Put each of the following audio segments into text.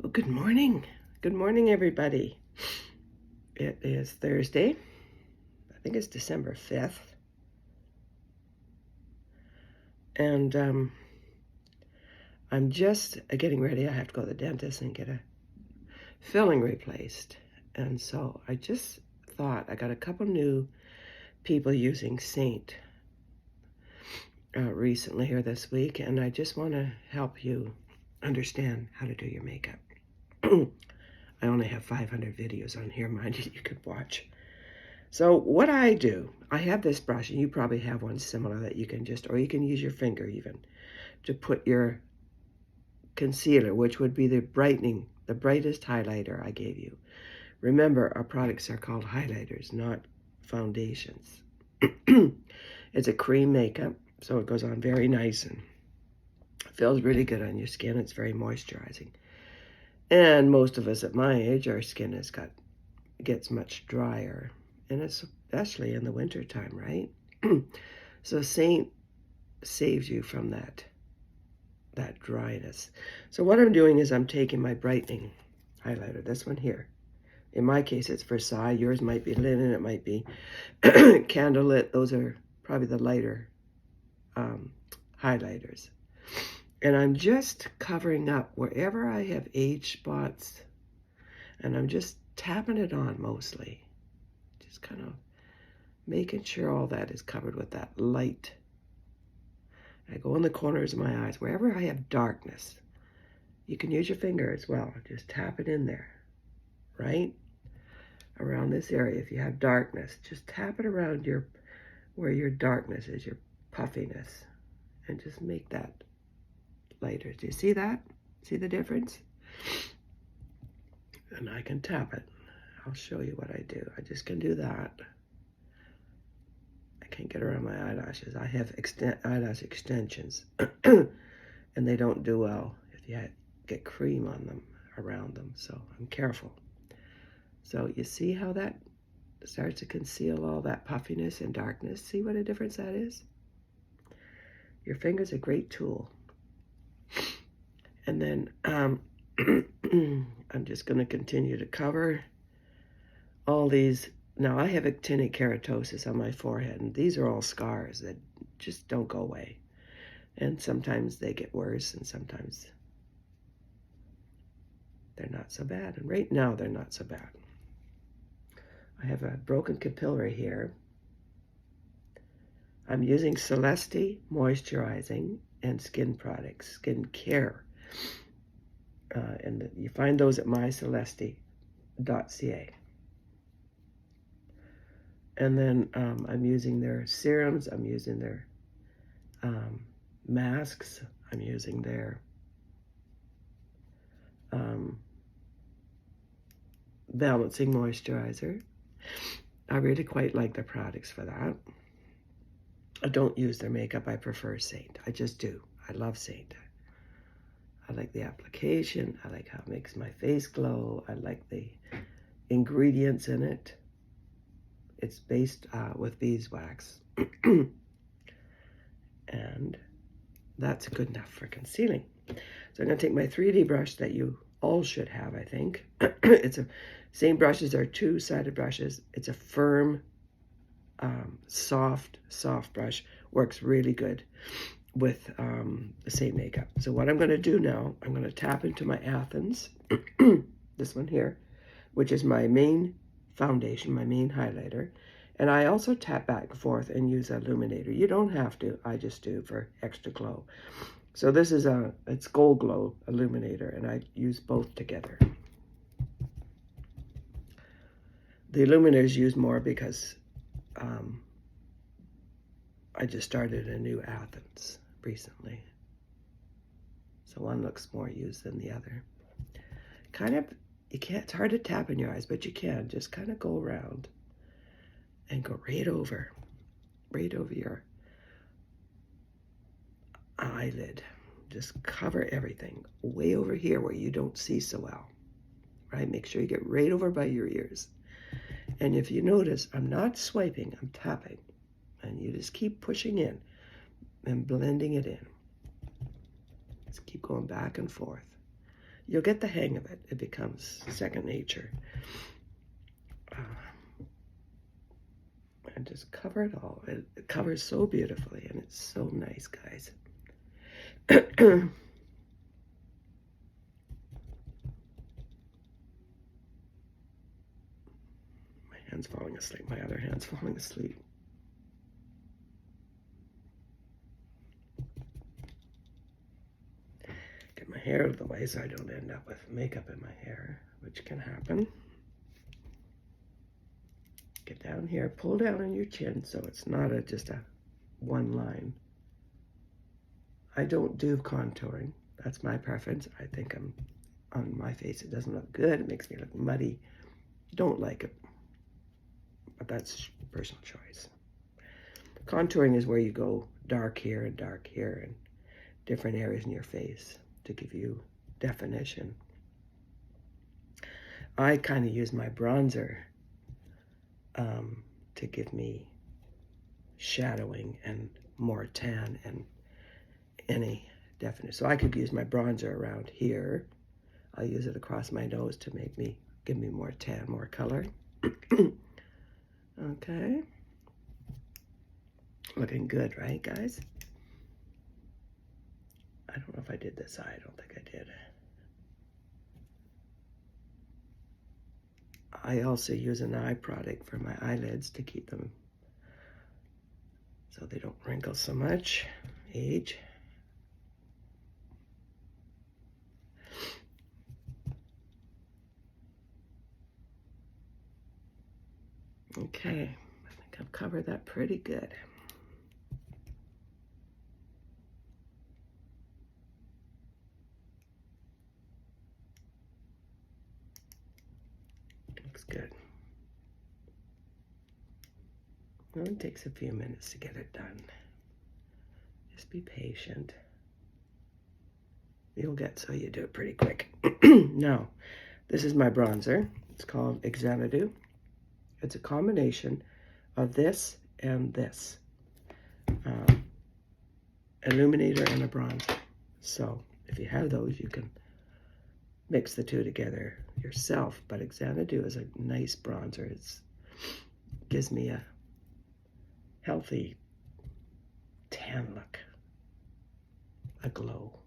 Well, good morning. Good morning, everybody. It is Thursday. I think it's December 5th. And I'm just getting ready. I have to go to the dentist and get a filling replaced. And so I just thought I got a couple new people using Seint recently here this week. And I just want to help you understand how to do your makeup. I only have 500 videos on here, mind you could watch. So what I do, I have this brush, and you probably have one similar that you can just, or you can use your finger even, to put your concealer, which would be the brightest highlighter I gave you. Remember, our products are called highlighters, not foundations. It's a cream makeup, so it goes on very nice and feels really good on your skin. It's very moisturizing. And most of us at my age, our skin gets much drier, and especially in the winter time, right? So Seint saves you from that dryness. So what I'm doing is I'm taking my brightening highlighter, this one here. In my case, it's Versailles. Yours might be linen. It might be candlelit. Those are probably the lighter highlighters. And I'm just covering up wherever I have age spots, and I'm just tapping it on mostly. Just kind of making sure all that is covered with that light. I go in the corners of my eyes, wherever I have darkness. You can use your finger as well. Just tap it in there, right? Around this area, if you have darkness, just tap it around where your darkness is, your puffiness, and just make that lighter. Do you see that? See the difference? And I can tap it. I'll show you what I do. I just can do that. I can't get around my eyelashes. I have eyelash extensions, and they don't do well if you get cream on them, around them, so I'm careful. So you see how that starts to conceal all that puffiness and darkness? See what a difference that is? Your finger's a great tool. And then I'm just going to continue to cover all these. Now, I have actinic keratosis on my forehead, and these are all scars that just don't go away. And sometimes they get worse, and sometimes they're not so bad. And right now, they're not so bad. I have a broken capillary here. I'm using Celeste Moisturizing and Skin Products, Skin Care. And you find those at myceleste.ca. And then I'm using their serums, I'm using their masks, I'm using their balancing moisturizer. I really quite like their products for that. I don't use their makeup, I prefer Seint. I just do. I love Seint. I like the application, I like how it makes my face glow, I like the ingredients in it. It's based with beeswax. And that's good enough for concealing. So I'm going to take my 3D brush that you all should have, I think. Same brushes are two-sided brushes. It's a firm, soft brush. Works really good with the same makeup. So what I'm going to do now, I'm going to tap into my Athens, this one here, which is my main foundation, my main highlighter. And I also tap back and forth and use an illuminator. You don't have to, I just do for extra glow. So this is it's Gold Glow illuminator, and I use both together. The illuminators use more because I just started a new Athens recently. So one looks more used than the other. It's hard to tap in your eyes, but you can just kind of go around and go right over your eyelid. Just cover everything way over here where you don't see so well, right? Make sure you get right over by your ears. And if you notice, I'm not swiping, I'm tapping. And you just keep pushing in and blending it in. Just keep going back and forth. you'll get the hang of it. It becomes second nature. And just cover it all. It covers so beautifully, and it's so nice, guys. My hand's falling asleep. My other hand's falling asleep. Get my hair out of the way so I don't end up with makeup in my hair, which can happen. Get down here, pull down on your chin so it's not just a one line. I don't do contouring. That's my preference. I think on my face it doesn't look good. It makes me look muddy. Don't like it. But that's personal choice. Contouring is where you go dark here and different areas in your face to give you definition. I kind of use my bronzer to give me shadowing and more tan and any definition. So I could use my bronzer around here. I'll use it across my nose to give me more tan, more color. Okay. Looking good, right, guys? I don't know if I did this eye. I don't think I did. I also use an eye product for my eyelids to keep them so they don't wrinkle so much. Age. Okay, I think I've covered that pretty good. Looks good. Well, it takes a few minutes to get it done. Just be patient. You'll get so you do it pretty quick. Now, this is my bronzer. It's called Xanadu. It's a combination of this and this. Illuminator and a bronzer. So if you have those, you can mix the two together yourself. But Xanadu is a nice bronzer. It gives me a healthy tan look, a glow.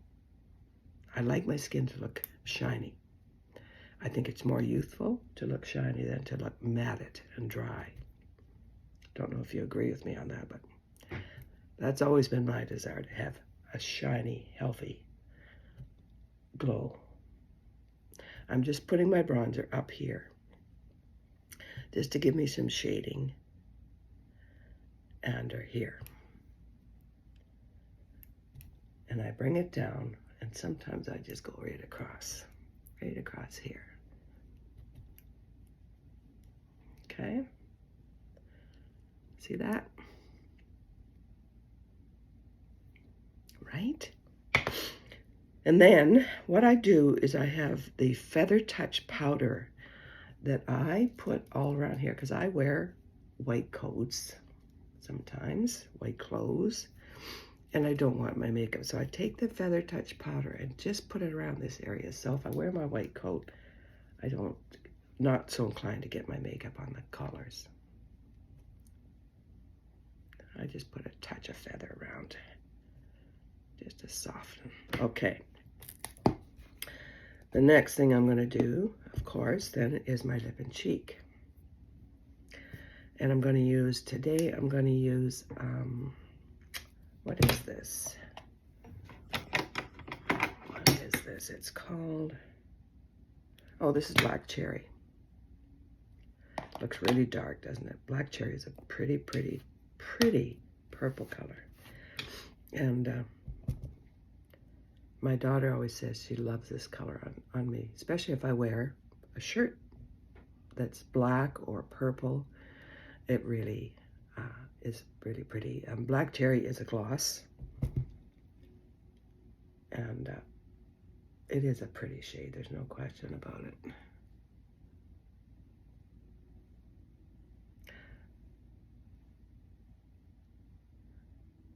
I like my skin to look shiny. I think it's more youthful to look shiny than to look matted and dry. Don't know if you agree with me on that, but that's always been my desire, to have a shiny, healthy glow. I'm just putting my bronzer up here just to give me some shading, and here. And I bring it down, and sometimes I just go right across here. Okay, see that? Right? And then what I do is I have the Feather Touch powder that I put all around here, because I wear white coats sometimes, white clothes, and I don't want my makeup. So I take the Feather Touch powder and just put it around this area. So if I wear my white coat, not so inclined to get my makeup on the collars. I just put a touch of feather around just to soften. Okay. The next thing I'm going to do, of course, then is my lip and cheek. And I'm going to use, today I'm going to use, what is this? What is this? It's called, oh, this is Black Cherry. Looks really dark, doesn't it? Black Cherry is a pretty, pretty, pretty purple color. And my daughter always says she loves this color on me, especially if I wear a shirt that's black or purple. It really is really pretty. Black Cherry is a gloss, and it is a pretty shade. There's no question about it.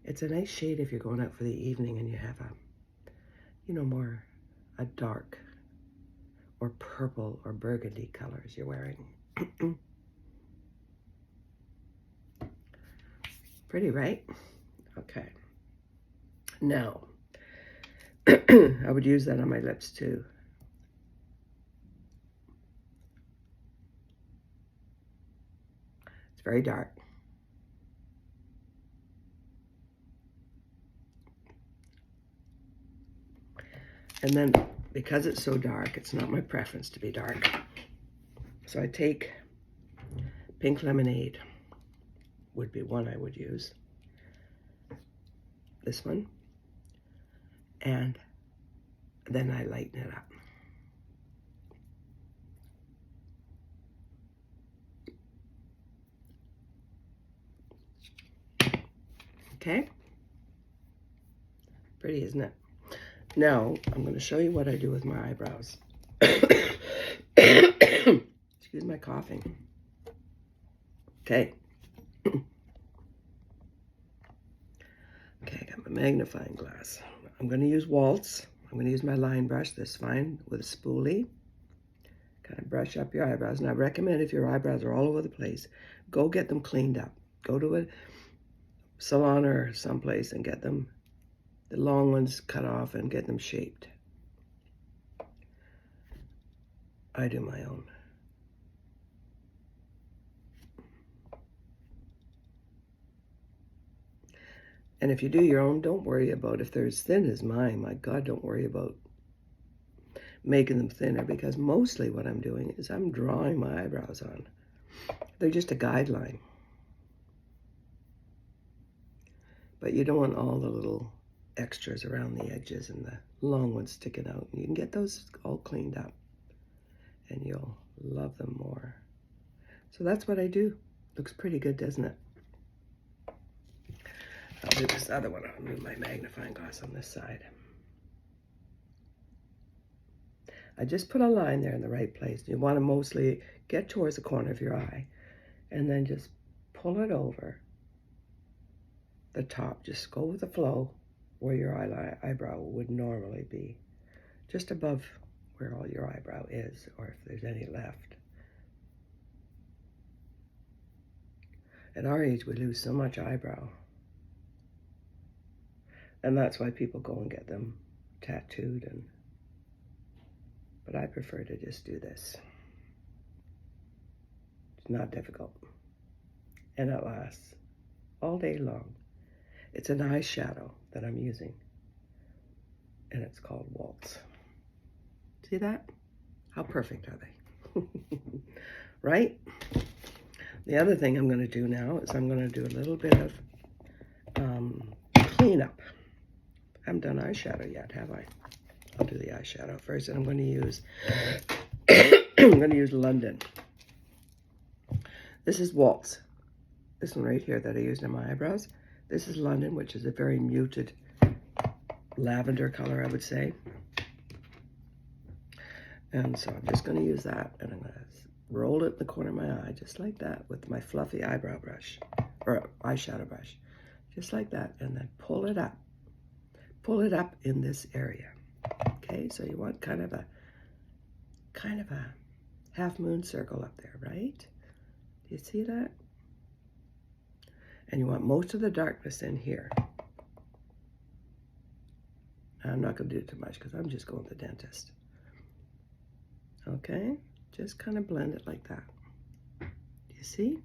It's a nice shade if you're going out for the evening and you have a, more a dark or purple or burgundy colors you're wearing. Pretty, right? Okay. Now, I would use that on my lips too. It's very dark. And then, because it's so dark, it's not my preference to be dark. So I take Pink Lemonade, would be one I would use. This one. And then I lighten it up. Okay? Pretty, isn't it? Now, I'm going to show you what I do with my eyebrows. Excuse my coughing. Okay. Okay, I got my magnifying glass. I'm going to use Waltz. I'm going to use my line brush, this fine, with a spoolie. Kind of brush up your eyebrows. And I recommend if your eyebrows are all over the place, go get them cleaned up. Go to a salon or someplace and get them, the long ones, cut off and get them shaped. I do my own. And if you do your own, don't worry about if they're as thin as mine. My God, don't worry about making them thinner, because mostly what I'm doing is I'm drawing my eyebrows on. They're just a guideline. But you don't want all the little extras around the edges and the long ones sticking out. You can get those all cleaned up and you'll love them more. So that's what I do. Looks pretty good, doesn't it? I'll do this other one. I'll move my magnifying glass on this side. I just put a line there in the right place. You want to mostly get towards the corner of your eye and then just pull it over the top. Just go with the flow where your eyebrow would normally be. Just above where all your eyebrow is, or if there's any left. At our age, we lose so much eyebrow. And that's why people go and get them tattooed. But I prefer to just do this. It's not difficult. And it lasts all day long. It's an eyeshadow that I'm using. And it's called Waltz. See that? How perfect are they? Right? The other thing I'm going to do now is I'm going to do a little bit of cleanup. I haven't done eyeshadow yet, have I? I'll do the eyeshadow first, and I'm going to use I'm going to use London. This is Waltz. This one right here that I used in my eyebrows. This is London, which is a very muted lavender color, I would say. And so I'm just going to use that, and I'm going to roll it in the corner of my eye, just like that, with my fluffy eyebrow brush, or eyeshadow brush, just like that, and then pull it up. Pull it up in this area. Okay, so you want kind of a half moon circle up there, right? Do you see that? And you want most of the darkness in here. I'm not going to do too much because I'm just going to the dentist. Okay, just kind of blend it like that. Do you see?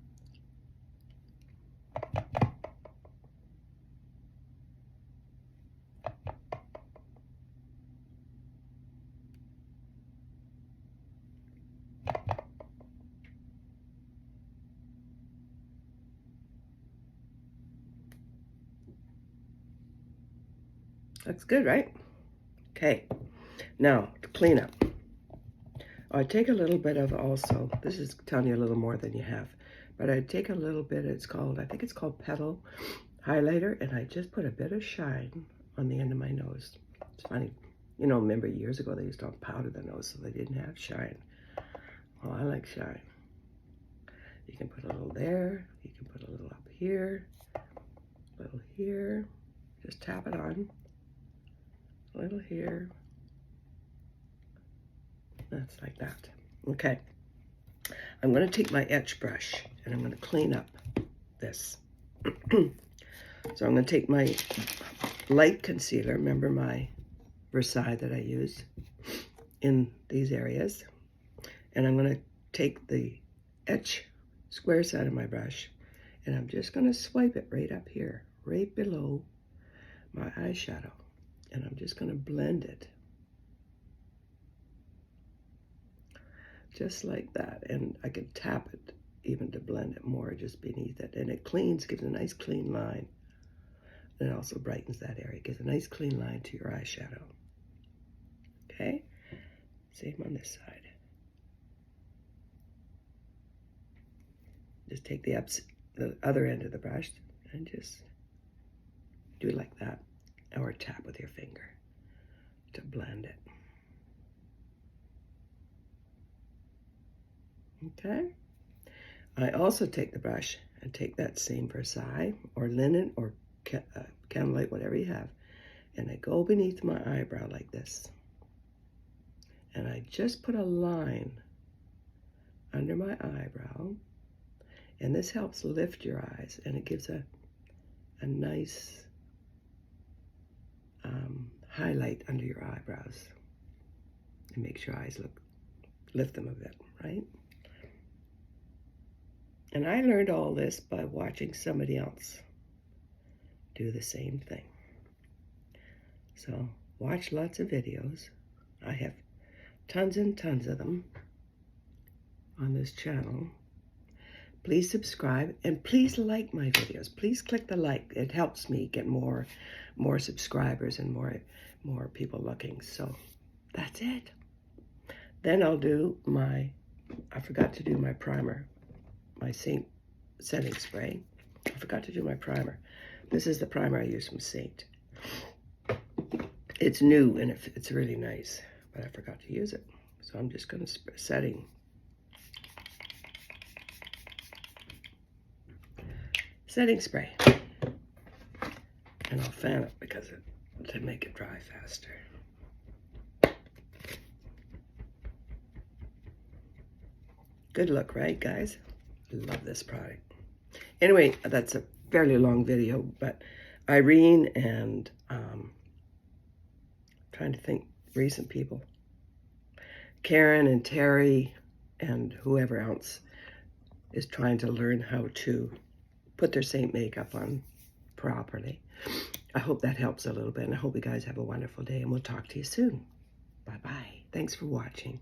Looks good, right? Okay, now to clean up. I take a little bit of also, this is telling you a little more than you have, but I take a little bit, I think it's called Petal highlighter, and I just put a bit of shine on the end of my nose. It's funny, you know, remember years ago they used to powder the nose so they didn't have shine. Well, I like shine. You can put a little there, you can put a little up here, a little here, just tap it on, a little here, That's like that. Okay. I'm going to take my etch brush and I'm going to clean up this. So I'm going to take my light concealer, remember my Versailles that I used in these areas, and I'm going to take the etch square side of my brush and I'm just going to swipe it right up here, right below my eyeshadow, and I'm just going to blend it just like that, and I can tap it even to blend it more just beneath it, and it cleans, gives a nice clean line, and it also brightens that area, gives a nice clean line to your eyeshadow. Okay, same on this side. Just take the other end of the brush and just do it like that, or tap with your finger to blend it. Okay, I also take the brush and take that same Versailles or linen or candlelight, whatever you have, and I go beneath my eyebrow like this, and I just put a line under my eyebrow, and this helps lift your eyes, and it gives a nice highlight under your eyebrows. It makes your eyes lift them a bit, right? And I learned all this by watching somebody else do the same thing. So watch lots of videos. I have tons and tons of them on this channel. Please subscribe and please like my videos. Please click the like. It helps me get more subscribers and more people looking. So that's it. Then I'll do I forgot to do my primer, my Seint setting spray. I forgot to do my primer. This is the primer I use from Seint. It's new and it's really nice, but I forgot to use it. So I'm just going to setting spray, and I'll fan it because to make it dry faster. Good look, right, guys? Love this product. Anyway, that's a fairly long video, but Irene and trying to think recent people, Karen and Terry and whoever else is trying to learn how to put their Seint makeup on properly. I hope that helps a little bit, and I hope you guys have a wonderful day, and we'll talk to you soon. Bye-bye. Thanks for watching.